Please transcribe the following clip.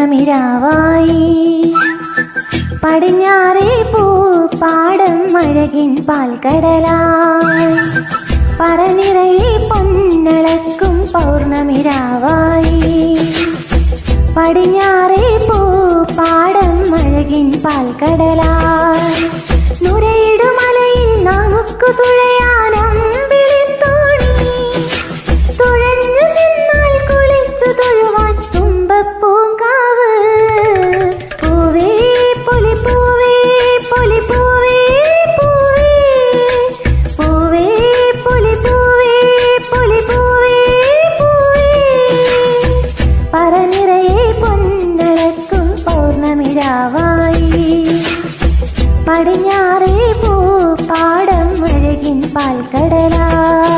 പൗർണമിരാവായി. പടിഞ്ഞാറേ പൂപ്പാടം അഴകിൻ പാൽക്കടലായി. പറനിറയെ പൊന്നളക്കും പൗർണമിരാവായി. പടിഞ്ഞാറേ പൂപ്പാടം അഴകിൻ പാൽക്കടലായി. നുരയിടുമലയിൽ നമുക്കു തുഴയാനം വിളിത്തോണി. തുഴഞ്ഞു നിന്നാൽ കുളിച്ചു തൊഴുവാൻ തുമ്പപ്പൂങ്കാവ്. പൂവേ പൊലിപ്പൂവേ പൊലിപ്പൂവേ പൂവേ. പൂവേ പൊലിപ്പൂവേ പൊലിപ്പൂവേ പൂവേ. പറനിറയെ പൊന്നളക്കും പൗർണമിരാവായി. പടിഞ്ഞാറേ പൂപ്പാടം അഴകിൻ പാൽക്കടലായി.